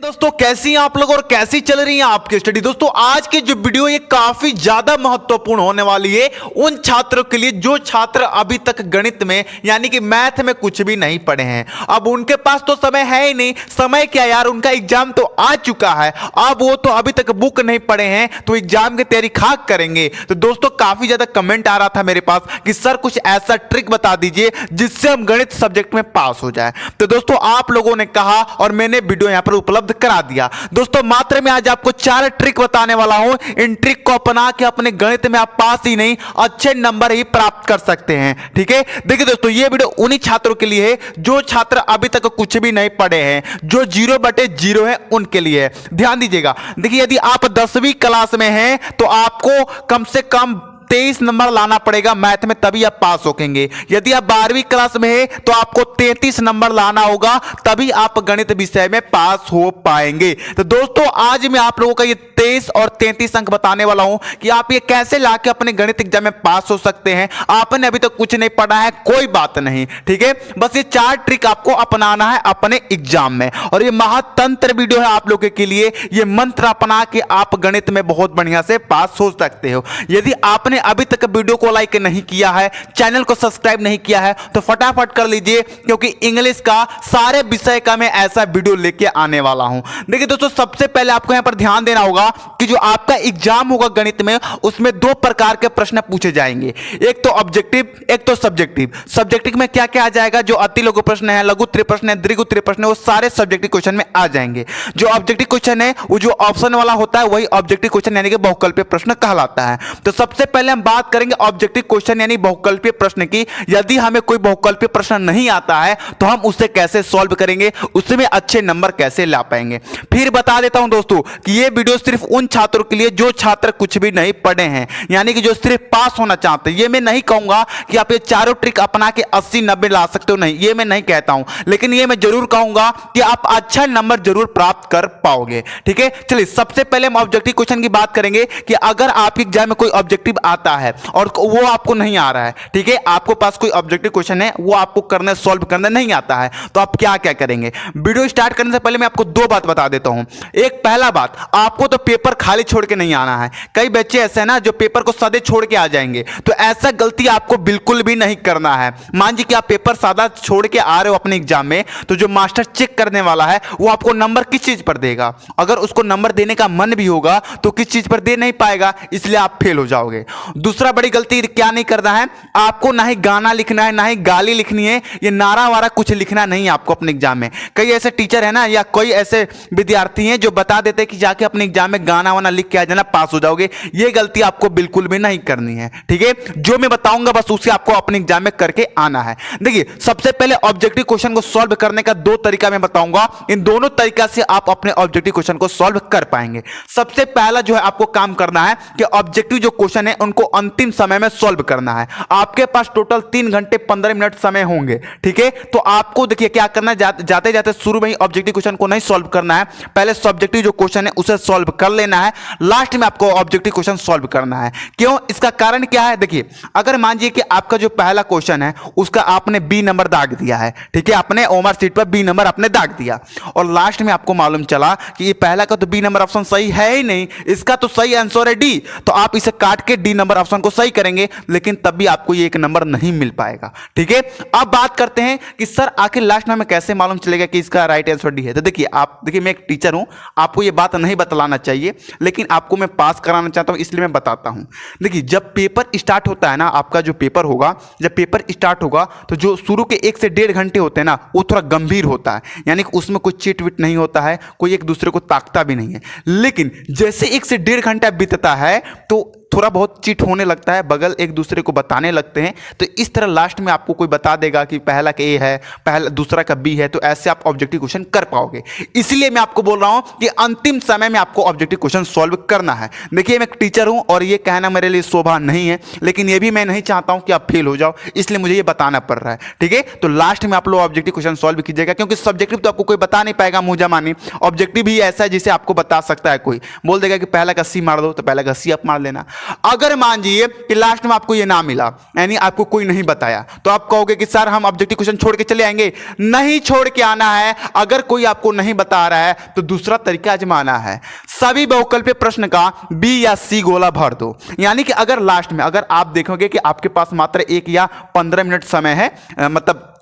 दोस्तों कैसी हैं आप लोग और कैसी चल रही है आपकी स्टडी। दोस्तों आज की जो वीडियो ये काफी ज्यादा महत्वपूर्ण होने वाली है उन छात्रों के लिए जो छात्र अभी तक गणित में यानी कि मैथ में कुछ भी नहीं पढ़े हैं। अब उनके पास तो समय है ही नहीं, समय क्या यार, उनका एग्जाम तो आ चुका है, अब वो तो अभी तक बुक नहीं पढ़े हैं तो एग्जाम की तैयारी खाक करेंगे। तो दोस्तों काफी ज्यादा कमेंट आ रहा था मेरे पास कि सर कुछ ऐसा ट्रिक बता दीजिए जिससे हम गणित सब्जेक्ट में पास हो जाए। तो दोस्तों आप लोगों ने कहा और मैंने वीडियो यहां पर उपलब्ध करा दिया। दोस्तों मात्र मैं आज आपको 4 ट्रिक बताने वाला हूं। इन ट्रिक को अपना के अपने गणित में आप पास ही नहीं अच्छे नंबर ही प्राप्त कर सकते हैं। ठीक है, देखिए दोस्तों ये वीडियो उन्हीं छात्रों के लिए है जो छात्र अभी तक कुछ भी नहीं पढ़े हैं, जो 0/0 है उनके लिए है। ध्यान दीजिएगा। देखिए यदि आप 10वीं क्लास में हैं तो आपको कम से कम 23 नंबर लाना पड़ेगा मैथ में, तभी आप पास होंगे। यदि आप 12वीं क्लास में है तो आपको 33 नंबर लाना होगा, तभी आप गणित विषय में पास हो पाएंगे। तो दोस्तों आज मैं आप लोगों का ये 23 और 33 अंक बताने वाला हूं कि आप ये कैसे लाके अपने गणित एग्जाम में पास हो सकते हैं। आपने अभी तक कुछ नहीं पढ़ा है कोई बात नहीं, ठीक है, बस ये 4 ट्रिक आपको अपनाना है अपने एग्जाम में। और ये महातंत्र वीडियो है आप लोगों के लिए, ये मंत्र अपना के आप गणित में बहुत बढ़िया से पास हो सकते हो। यदि आपने अभी तक वीडियो को लाइक नहीं किया है, चैनल को सब्सक्राइब नहीं किया है तो फटाफट कर लीजिए, क्योंकि इंग्लिश का सारे विषय का मैं ऐसा वीडियो लेके आने वाला हूं। देखिए दोस्तों सबसे पहले आपको यहां पर ध्यान देना होगा कि जो आपका एग्जाम होगा गणित में उसमें 2 प्रकार के प्रश्न पूछे जाएंगे, एक तो ऑब्जेक्टिव एक तो सब्जेक्टिव। सब्जेक्टिव में क्या क्या आ जाएगा, जो अति लघु प्रश्न है, लघु उत्तरीय प्रश्न है, दीर्घ उत्तरीय प्रश्न है, वो सारे सब्जेक्टिव क्वेश्चन में आ जाएंगे। जो ऑब्जेक्टिव क्वेश्चन है वो जो ऑप्शन वाला होता है वही ऑब्जेक्टिव क्वेश्चन यानी कि बहुकल्पीय प्रश्न कहलाता है। तो सबसे पहले हम बात करेंगे ऑब्जेक्टिव क्वेश्चन यानी बहुकल्पीय प्रश्न की। यदि हमें कोई बहुकल्पीय प्रश्न नहीं आता है तो हम उसे कैसे सॉल्व करेंगे, उसमें अच्छे नंबर कैसे ला पाएंगे। फिर बता देता हूं दोस्तों कि यह वीडियो सिर्फ उन छात्रों के लिए जो छात्र कुछ भी नहीं पढ़े हैं, यानी कि जो सिर्फ पास होना चाहते हैं। यह मैं नहीं कहूंगा कि आप ये चारों ट्रिक अपना के 80-90 ला सकते हो, नहीं, यह मैं नहीं कहता हूं, लेकिन यह मैं जरूर कहूंगा कि आप अच्छा नंबर जरूर प्राप्त कर पाओगे। ठीक है, चलिए सबसे पहले हम ऑब्जेक्टिव क्वेश्चन की बात करेंगे कि अगर आपके एग्जाम में कोई ऑब्जेक्टिव आता है और वो आपको नहीं आ रहा है, ठीक है, आपको पास कोई ऑब्जेक्टिव क्वेश्चन है वो आपको करने सॉल्व करना नहीं आता है, तो आप क्या क्या करेंगे। वीडियो स्टार्ट करने से पहले मैं आपको 2 बात बता देता हूं। एक पहला बात, आपको तो पेपर खाली छोड़ के नहीं आना है। कई बच्चे ऐसे हैं ना जो पेपर को सादे छोड़ के आ जाएंगे, तो ऐसा गलती आपको बिल्कुल भी नहीं करना है। मान जी कि आप पेपर सादा छोड़ के आ रहे हो अपने एग्जाम में, तो जो मास्टर चेक करने वाला है वो आपको नंबर किस चीज पर देगा। अगर उसको नंबर देने का मन भी होगा तो किस चीज पर दे नहीं पाएगा, इसलिए आप फेल हो जाओगे। दूसरा बड़ी गलती क्या नहीं करना है, आपको ना ही गाना लिखना है ना ही गाली लिखनी है, ये नारा वारा कुछ लिखना नहीं है आपको अपने एग्जाम में। कई ऐसे टीचर है ना या कोई ऐसे विद्यार्थी हैं जो बता देते हैं कि जाके अपने एग्जाम में गाना वाना लिख के आ जाना, पास हो जाओगे। ये गलती आपको बिल्कुल भी नहीं करनी है। ठीक है, जो मैं बताऊंगा बस उसे आपको अपने एग्जाम में करके आना है। देखिए सबसे पहले ऑब्जेक्टिव क्वेश्चन को सॉल्व करने का 2 तरीका मैं बताऊंगा, इन दोनों तरीका से आप अपने ऑब्जेक्टिव क्वेश्चन को सॉल्व कर पाएंगे। सबसे पहला जो है आपको काम करना है कि ऑब्जेक्टिव जो क्वेश्चन है उनको अंतिम समय में सॉल्व करना है। आपके पास टोटल 3 घंटे 15 मिनट समय होंगे। ठीक है, तो आपको देखिए क्या करना है, जाते जाते शुरू में ही ऑब्जेक्टिव क्वेश्चन को नहीं सॉल्व करना है, पहले सब्जेक्टिव जो क्वेश्चन है उसे सॉल्व कर लेना है, लास्ट में आपको ऑब्जेक्टिव क्वेश्चन सॉल्व करना है। क्यों, इसका कारण क्या है, देखिए अगर मान लीजिए कि आपका जो पहला क्वेश्चन है उसका आपने बी नंबर दाग दिया है, ठीक है, अपने ओमर सीट पर बी नंबर आपने दाग दिया और लास्ट में आपको मालूम चला कि ये पहला का तो बी नंबर ऑप्शन सही है ही नहीं, इसका तो सही आंसर है डी, तो आप इसे काट के डी नंबर ऑप्शन को सही करेंगे, लेकिन तब भी आपको ये 1 नंबर नहीं मिल पाएगा। ठीक है, अब बात करते हैं कि सर आखिर लास्ट में हमें कैसे मालूम चलेगा कि इसका राइट आंसर डी है। तो देखिए मैं एक टीचर हूं, आपको ये बात नहीं बतलाना चाहिए, लेकिन आपको मैं पास कराना चाहता हूं इसलिए मैं बताता हूं। देखिए जब पेपर स्टार्ट होता है ना, आपका जो पेपर होगा, जब पेपर स्टार्ट होगा तो जो शुरू के 1 से 1.5 घंटे होते हैं ना वो थोड़ा गंभीर होता है, यानी कि उसमें कोई चिट विट नहीं होता है, कोई एक दूसरे को ताकता भी नहीं है। लेकिन जैसे 1 से 1.5 घंटा बीतता है तो थोड़ा बहुत चिट होने लगता है, बगल एक दूसरे को बताने लगते हैं, तो इस तरह लास्ट में आपको कोई बता देगा कि पहला का ए है, पहला दूसरा का बी है, तो ऐसे आप ऑब्जेक्टिव क्वेश्चन कर पाओगे। इसलिए मैं आपको बोल रहा हूं कि अंतिम समय में आपको ऑब्जेक्टिव क्वेश्चन सॉल्व करना है। देखिए मैं एक टीचर हूं और ये कहना मेरे लिए शोभा नहीं है, लेकिन ये भी मैं नहीं चाहता हूं कि आप फेल हो जाओ, इसलिए मुझे ये बताना पड़ रहा है। ठीक है, तो लास्ट में आप लोग ऑब्जेक्टिव क्वेश्चन सॉल्व कीजिएगा, क्योंकि सब्जेक्टिव तो आपको कोई बता नहीं पाएगा मुंह जमानी, ऑब्जेक्टिव भी ऐसा है जिसे आपको बता सकता है, कोई बोल देगा कि पहला का सी मार दो तो पहला का सी आप मार लेना, अगर मान लीजिए कि लास्ट में आपको ये ना मिला, यानी आपको कोई नहीं बताया, तो आप कहोगे कि सर हम ऑब्जेक्टिव क्वेश्चन छोड़ के चले आएंगे। नहीं छोड़ के आना है। अगर कोई आपको नहीं बता रहा है तो दूसरा तरीका आजमाना है। सभी बहुकल्पीय प्रश्न का बी या सी गोला भर दो। यानी कि अगर लास्ट में अगर आप देखोगे कि आपके पास मात्र 1 या 15 मिनट समय है, मतलब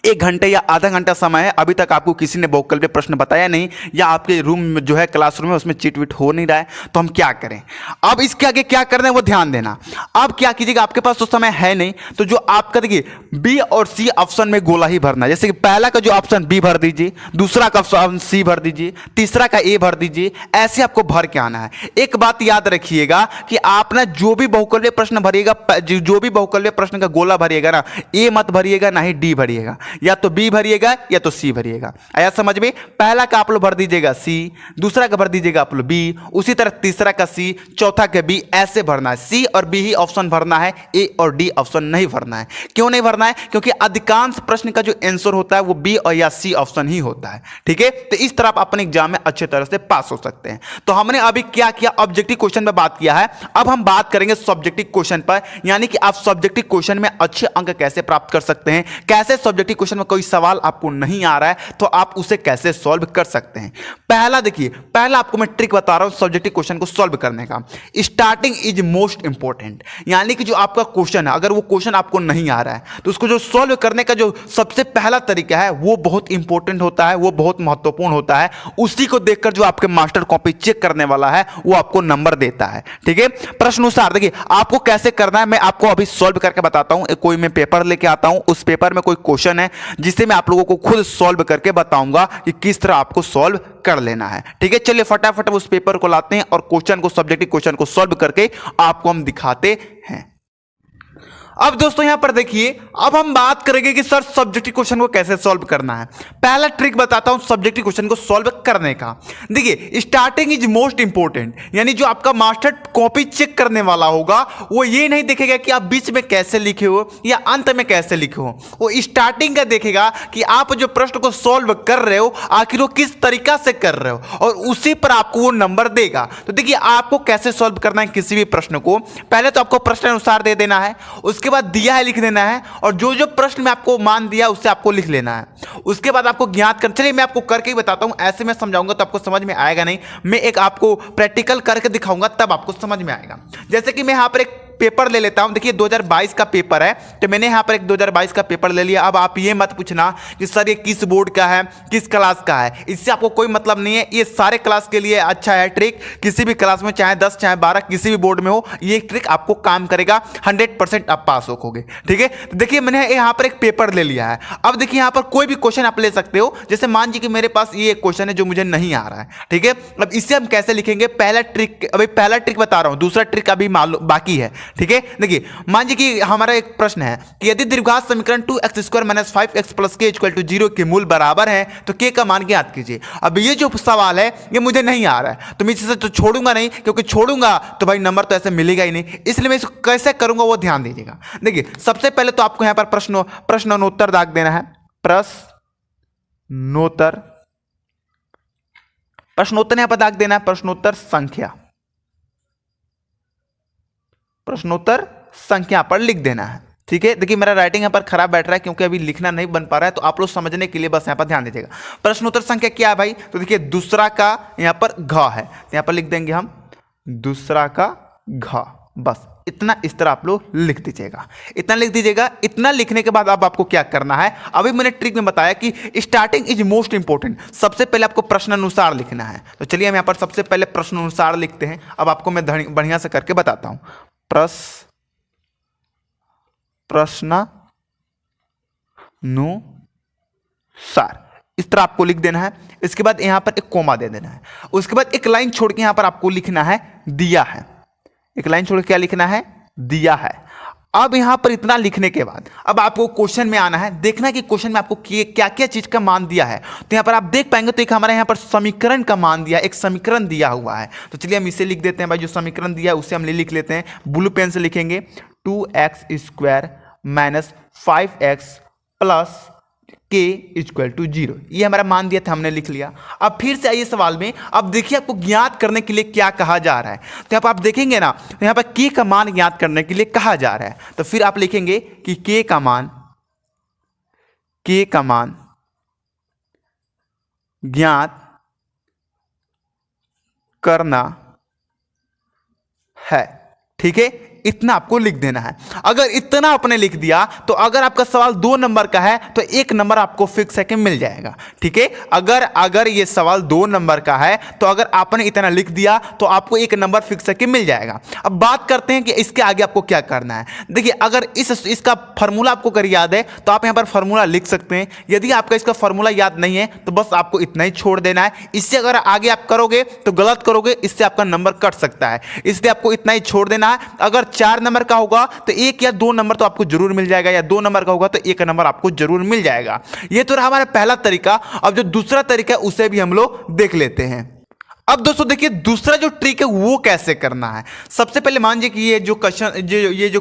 1 घंटे या आधा घंटा समय है, अभी तक आपको किसी ने बहुकल्पीय प्रश्न बताया नहीं, या आपके रूम में जो है क्लासरूम है उसमें चीट विट हो नहीं रहा है, तो हम क्या करें? अब इसके आगे क्या करना है वो ध्यान देना। अब क्या कीजिएगा, आपके पास तो समय है नहीं, तो जो आपका देखिए बी और सी ऑप्शन में गोला ही भरना है। जैसे कि पहला का जो ऑप्शन बी भर दीजिए, दूसरा का ऑप्शन सी भर दीजिए, तीसरा का ए भर दीजिए, ऐसे आपको भर के आना है। एक बात याद रखिएगा कि आप ना जो भी बहुकल्पीय प्रश्न भरिएगा, जो भी बहुकल्पीय प्रश्न का गोला भरिएगा ना, ए मत भरिएगा ना ही डी भरिएगा, या तो बी भरिएगा या तो सी भरिएगा। आया समझ में? पहला का आप लोग भर दीजिएगा सी, दूसरा का भर दीजिएगा आप लोग बी, उसी तरह तीसरा का सी, चौथा का बी, ऐसे भरना है। सी और बी ही ऑप्शन भरना है, ए और डी ऑप्शन नहीं भरना है। क्यों नहीं भरना है? क्योंकि अधिकांश प्रश्न का जो आंसर होता है वो बी और या सी ऑप्शन ही होता है। ठीक है, तो इस तरह आप अपने एग्जाम में अच्छे तरह से पास हो सकते हैं। तो हमने अभी क्या किया, ऑब्जेक्टिव क्वेश्चन में बात किया है। अब हम बात करेंगे सब्जेक्टिव क्वेश्चन पर, यानी कि आप सब्जेक्टिव क्वेश्चन में अच्छे अंक कैसे प्राप्त कर सकते हैं, कैसे सब्जेक्टिव क्वेश्चन में कोई सवाल आपको नहीं आ रहा है तो आप उसे कैसे सॉल्व कर सकते हैं। पहला देखिए, पहला आपको मैं ट्रिक बता रहा हूं सब्जेक्टिव क्वेश्चन को सॉल्व करने का। स्टार्टिंग इज मोस्ट इंपॉर्टेंट, यानी कि जो आपका क्वेश्चन है, अगर वो क्वेश्चन आपको नहीं आ रहा है तो उसको जो सॉल्व करने का जो सबसे पहला तरीका है वो बहुत इंपॉर्टेंट होता है, वो बहुत महत्वपूर्ण होता है। उसी को देखकर जो आपके मास्टर कॉपी चेक करने वाला है वो आपको नंबर देता है। ठीक है, प्रश्नानुसार देखिए आपको कैसे करना है मैं आपको अभी सॉल्व करके बताता हूं। कोई मैं पेपर लेके आता हूं, उस पेपर में कोई क्वेश्चन है जिसे मैं आप लोगों को खुद सॉल्व करके बताऊंगा कि किस तरह आपको सॉल्व कर लेना है। ठीक है, चलिए फटाफट उस पेपर को लाते हैं और क्वेश्चन को, सब्जेक्टिव क्वेश्चन को सॉल्व करके आपको हम दिखाते हैं। अब दोस्तों यहां पर देखिए, अब हम बात करेंगे कि सर सब्जेक्टिव क्वेश्चन को कैसे सॉल्व करना है। पहला ट्रिक बताता हूं सब्जेक्टिव क्वेश्चन को सॉल्व करने का। देखिए स्टार्टिंग इज मोस्ट इंपॉर्टेंट, यानी जो आपका मास्टर कॉपी चेक करने वाला होगा वो ये नहीं देखेगा कि आप बीच में कैसे लिखे हो या अंत में कैसे लिखे हो, वो स्टार्टिंग का देखेगा कि आप जो प्रश्न को सॉल्व कर रहे हो आखिर वो किस तरीका से कर रहे हो, और उसी पर आपको वो नंबर देगा। तो देखिए आपको कैसे सॉल्व करना है किसी भी प्रश्न को, पहले तो आपको प्रश्न अनुसार दे देना है, उसके बाद दिया है लिख देना है, और जो जो प्रश्न में आपको मान दिया उससे आपको लिख लेना है। उसके बाद आपको ज्ञात कर, चलिए मैं आपको करके ही बताता हूं, ऐसे मैं समझाऊंगा तो आपको समझ में आएगा नहीं, मैं एक आपको प्रैक्टिकल करके दिखाऊंगा तब आपको समझ में आएगा। जैसे कि मैं यहां पर एक पेपर ले लेता हूं, देखिए 2022 का पेपर है, तो मैंने यहां पर एक 2022 का पेपर ले लिया। अब आप ये मत पूछना कि सर ये किस बोर्ड का है, किस क्लास का है, इससे आपको कोई मतलब नहीं है। ये सारे क्लास के लिए अच्छा है ट्रिक, किसी भी क्लास में चाहे 10 चाहे 12 किसी भी बोर्ड में हो, ये ट्रिक आपको काम करेगा, 100% आप पास होगे। ठीक है, तो देखिए मैंने यहां पर एक पेपर ले लिया है। अब देखिए यहां पर कोई भी क्वेश्चन आप ले सकते हो, जैसे मान जी कि मेरे पास ये एक क्वेश्चन है जो मुझे नहीं आ रहा है। ठीक है, अब इसे हम कैसे लिखेंगे, पहला ट्रिक, अभी पहला ट्रिक बता रहा हूं, दूसरा ट्रिक अभी मालूम बाकी है। ठीक है, देखिए मान लीजिए कि हमारा एक प्रश्न है कि यदि द्विघात समीकरण 2x² - 5x + k = 0 के मूल बराबर है तो k का मान ज्ञात कीजिए। अब ये जो सवाल है ये मुझे नहीं आ रहा है, तो मैं इसे तो छोड़ूंगा नहीं, क्योंकि छोड़ूंगा तो भाई नंबर तो ऐसे मिलेगा ही नहीं, इसलिए मैं इसको कैसे करूंगा वो ध्यान दीजिएगा। देखिए सबसे पहले तो आपको यहां पर प्रश्नोत्तर दाग देना है, प्रश्नोत्तर यहां पर दाग देना है, प्रश्नोत्तर संख्या पर लिख देना है। ठीक है, देखिए मेरा राइटिंग यहां पर खराब बैठ रहा है क्योंकि अभी लिखना नहीं बन पा रहा है, तो आप लोग समझने के लिए बस यहां पर ध्यान दीजिएगा। प्रश्नोत्तर संख्या क्या है भाई, तो देखिए दूसरा का यहां पर घ है, तो यहां पर लिख देंगे हम दूसरा का घ, बस इतना इस तरह आप लोग लिख दीजिएगा, इतना लिख दीजिएगा। इतना लिखने के बाद अब आपको क्या करना है, अभी मैंने ट्रिक में बताया कि स्टार्टिंग इज मोस्ट इंपॉर्टेंट, सबसे पहले आपको प्रश्न अनुसार लिखना है। तो चलिए हम यहां पर सबसे पहले प्रश्न अनुसार लिखते हैं। अब आपको मैं बढ़िया से करके बताता हूं, प्रश्नानुसार इस तरह आपको लिख देना है। इसके बाद यहां पर एक कोमा दे देना है, उसके बाद एक लाइन छोड़ के यहां पर आपको लिखना है दिया है, एक लाइन छोड़ के क्या लिखना है, दिया है। अब यहां पर इतना लिखने के बाद अब आपको क्वेश्चन में आना है, देखना कि क्वेश्चन में आपको क्या क्या चीज का मान दिया है। तो यहां पर आप देख पाएंगे तो एक हमारे यहां पर समीकरण का मान दिया, एक समीकरण दिया हुआ है। तो चलिए हम इसे लिख देते हैं भाई, जो समीकरण दिया है उसे हम लिख लेते हैं, ब्लू पेन से लिखेंगे 2x² - 5x + k equal to 0। ये हमारा मान दिया था, हमने लिख लिया। अब फिर से आइए सवाल में, अब देखिए आपको ज्ञात करने के लिए क्या कहा जा रहा है। तो यहाँ पर आप देखेंगे ना, तो यहाँ पर k का मान ज्ञात करने के लिए कहा जा रहा है। तो फिर आप लिखेंगे कि k का मान ज्ञात करना है। ठीक है, इतना आपको लिख देना है। अगर इतना आपने लिख दिया तो अगर आपका सवाल 2 नंबर का है तो 1 नंबर आपको फिक्स है कि मिल जाएगा। ठीक है, अगर ये सवाल 2 नंबर का है तो अगर आपने इतना लिख दिया तो आपको 1 नंबर फिक्स है कि मिल जाएगा। अब बात करते हैं कि इसके आगे आपको क्या करना है। देखिए, अगर इसका फॉर्मूला आपको अगर याद है तो आप यहां पर फॉर्मूला लिख सकते हैं। यदि आपका इसका फॉर्मूला याद नहीं है तो बस आपको इतना ही छोड़ देना है। इससे अगर आगे आप करोगे तो गलत करोगे, इससे आपका नंबर कट सकता है, इसलिए आपको इतना ही छोड़ देना है। अगर 4 नंबर का होगा तो 1 या 2 नंबर तो आपको जरूर मिल जाएगा, या 2 नंबर का होगा तो 1 नंबर आपको जरूर मिल जाएगा। यह तो रहा हमारा पहला तरीका। अब जो दूसरा तरीका है उसे भी हम लोग देख लेते हैं। अब दोस्तों देखिए, दूसरा जो ट्रिक है वो कैसे करना है। सबसे पहले मान लीजिए कि ये जो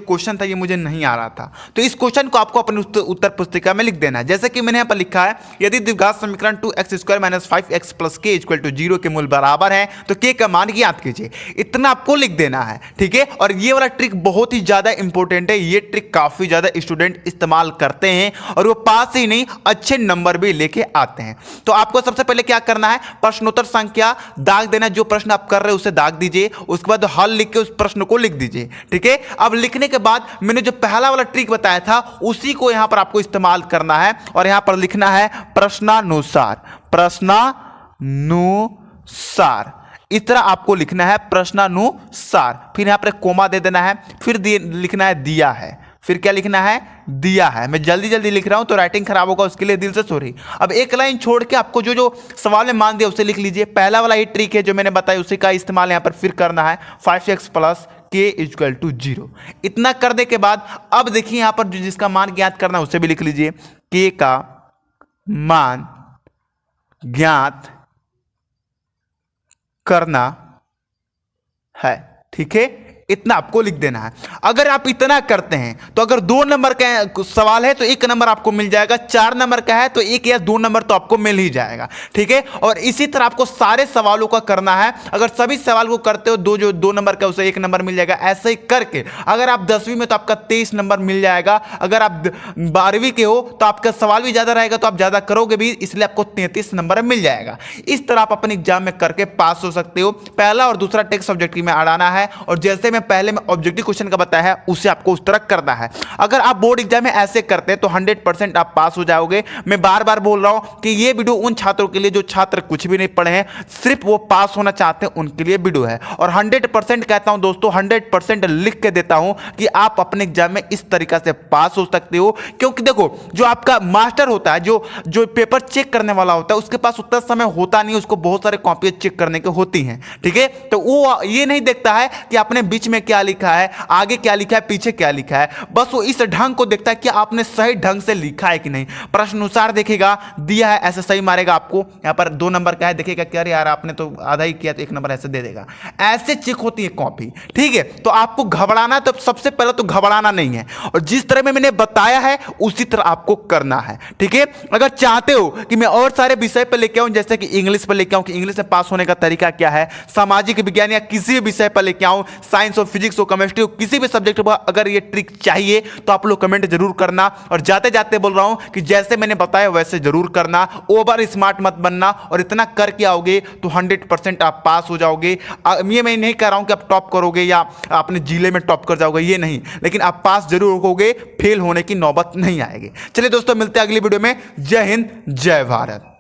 क्वेश्चन था ये मुझे नहीं आ रहा था, तो इस क्वेश्चन को आपको अपनी उत्तर पुस्तिका में लिख देना है। जैसे कि मैंने यहाँ पर लिखा है, यदि द्विघात समीकरण 2x² - 5x + k = 0 के मूल बराबर है तो k का मान ज्ञात कीजिए। इतना आपको लिख देना है। ठीक है, और ये वाला ट्रिक बहुत ही ज्यादा इंपॉर्टेंट है। ये ट्रिक काफी ज्यादा स्टूडेंट इस्तेमाल करते हैं और वो पास ही नहीं अच्छे नंबर भी लेके आते हैं। तो आपको सबसे पहले क्या करना है, प्रश्नोत्तर संख्या दाग देना, जो प्रश्न आप कर रहे हैं उसे दाग दीजिए, उसके बाद हल लिख के उस प्रश्न को लिख दीजिए। ठीक है, अब लिखने के बाद मैंने जो पहला वाला ट्रिक बताया था उसी को यहां पर आपको इस्तेमाल करना है और यहां पर लिखना है प्रश्नानुसार। इतना आपको लिखना है प्रश्नानुसार। फिर यहां पर कोमा दे देना है, फिर लिखना है दिया है, फिर क्या लिखना है, दिया है। मैं जल्दी जल्दी लिख रहा हूं तो राइटिंग खराब होगा, उसके लिए दिल से सॉरी। अब एक लाइन छोड़ के आपको जो जो सवाल में मान दिया उसे लिख लीजिए। पहला वाला ये ट्रिक है जो मैंने बताया, उसी का इस्तेमाल यहां पर फिर करना है। 5x + k = 0। इतना करने के बाद अब देखिए यहां पर जिसका मान ज्ञात करना है उसे भी लिख लीजिए। k का मान ज्ञात करना है। ठीक है, इतना आपको लिख देना है। अगर आप इतना करते हैं तो अगर 2 नंबर का सवाल है तो 1 नंबर आपको मिल जाएगा, 4 नंबर का है तो 1 या 2 नंबर तो आपको मिल ही जाएगा। ठीक है, और इसी तरह आपको सारे सवालों का करना है। अगर सभी सवाल को करते हो, जो 2 नंबर का उसे 1 नंबर मिल जाएगा। ऐसे ही करके अगर आप 10वीं में तो आपका 23 नंबर मिल जाएगा। अगर आप 12वीं के हो तो आपका सवाल भी ज्यादा रहेगा तो आप ज्यादा करोगे भी, इसलिए आपको 33 नंबर मिल जाएगा। इस तरह आप अपने एग्जाम में करके पास हो सकते हो। पहला और दूसरा टेक्स्ट सब्जेक्ट में अड़ाना है, और जैसे पहले में ऑब्जेक्टिव क्वेश्चन का बताया है उसे आपको उस तरह करना है। अगर आप बोर्ड एग्जाम में ऐसे करते हैं तो 100% आप पास हो जाओगे। मैं बार बार बोल रहा हूं कि ये वीडियो उन छात्रों के लिए जो छात्र कुछ भी नहीं पढ़े हैं, सिर्फ वो पास होना चाहते हैं, उनके लिए वीडियो है। और 100% कहता हूं दोस्तों, 100% लिख के देता हूं कि आप अपने एग्जाम में इस तरीका से पास हो सकते हो। क्योंकि देखो, जो आपका मास्टर होता है, जो पेपर चेक करने वाला होता है, उसके पास उतना समय होता नहीं, उसको बहुत सारे कॉपी चेक करने की होती हैं। ठीक है, तो वो ये नहीं देखता है कि आपने बीच में क्या लिखा है, आगे क्या लिखा है, पीछे क्या लिखा है। बस वो इस ढंग को देखता है कि आपने सही ढंग से लिखा है कि नहीं। प्रश्नानुसार देखेगा, दिया है ऐसे सही मारेगा आपको। यहां पर 2 नंबर का है, देखेगा क्या यार आपने तो आधा ही किया तो 1 नंबर ऐसे दे देगा। ऐसे चेक होती है कॉपी। ठीक है, तो आपको घबराना, तो सबसे पहले तो घबराना नहीं है, और जिस तरह में मैंने बताया है उसी तरह आपको करना है। ठीक है, अगर चाहते हो कि मैं और सारे विषय पर लेके आऊं, जैसे कि इंग्लिश पर लेके आऊं कि इंग्लिश में पास होने का तरीका क्या है, सामाजिक विज्ञान या किसी भी विषय पर लेके आऊं, साइंस हो, फिजिक्स हो, केमिस्ट्री हो, किसी भी सब्जेक्ट पर अगर ये ट्रिक चाहिए तो आप लोग कमेंट जरूर करना। और जाते जाते बोल रहा हूं कि जैसे मैंने बताया वैसे जरूर करना, ओवर स्मार्ट मत बनना, और इतना करके आओगे तो 100% आप पास हो जाओगे। ये मैं नहीं कह रहा हूं कि आप टॉप करोगे या अपने जिले में टॉप कर जाओगे, ये नहीं, लेकिन आप पास जरूर होगे, फेल होने की नौबत नहीं आएगी। चलिए दोस्तों, मिलते हैं अगली वीडियो में। जय हिंद, जय भारत।